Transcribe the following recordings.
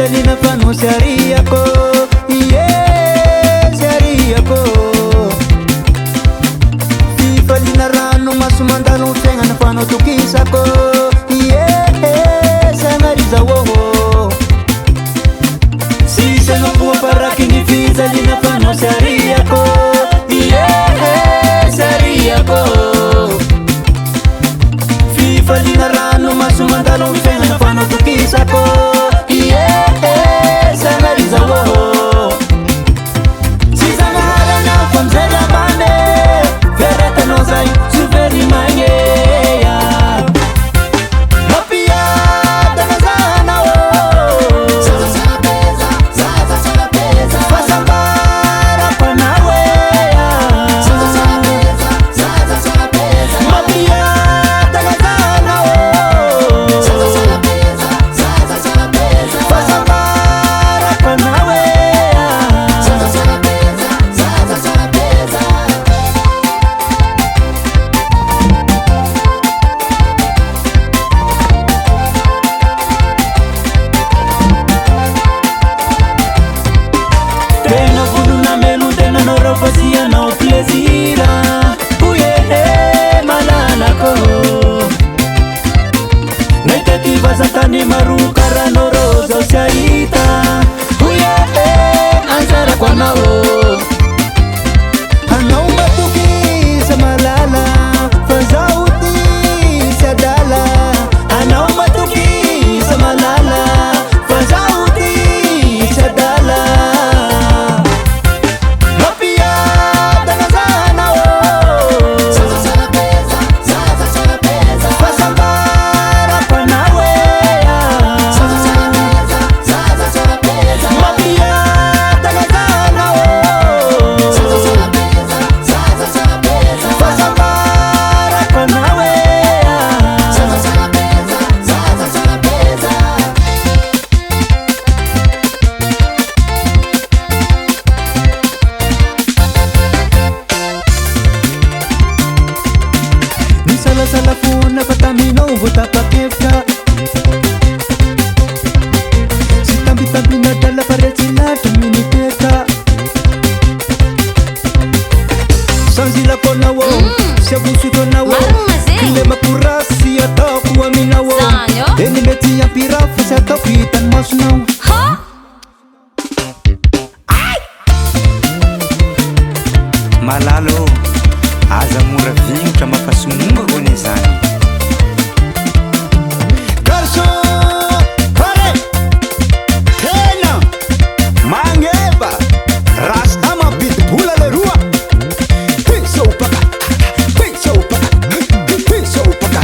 fifaliana fano siariako siariako fifaliana rano maso mandalo tegna na fano tokisako sanariza woho sisano bua paraky ny fifaliana fano siariako siariako fifaliana rano maso mandalo tegna na fano tokisako sanariza woho sisanarana famzela bane veretano zay suveri magneya mapiada nazana fasambara panaweya mapiada nazana fasambara panaweya tena volona melo tena noro fasianao plesira uye malalako naitativa satany maro karanoro zao siahita uye anjarako anao anao matokisa malala fa zaho ty sy adala anao matokisa malala fa zaho ty sy adala mapiada nazana fasambara panaweya mapiada nazana fasambara panaweya nisalasala fona fataminao votapakevitra sy tambitambina dala faretsilatra miniteka sanzilakonao sy avosotonao ile makorasy ataoko aminao eny mety ampirafo sy ataoko hitany masonao malalo aza mora vingotra mampasomomba kone zany garçon kore tena magneva rasta mampidi-bola leroa pisopaka pisopaka pisopaka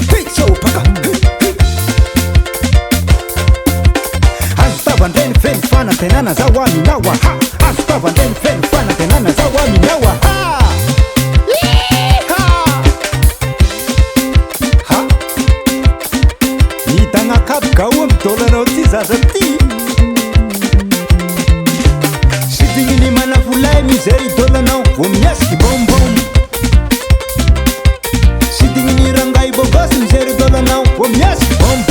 pisopaka azo tavandreny feno fanantenana zao aminao aha azo tavandreny feno fanantenana zao aminao aha hitanakabogao ambidolanao ty zaza ty sy digniny manavolay mizery dolanao vo miasiky bombom sy digniny rangay bogosy mizery dolanao vo miasiky bombom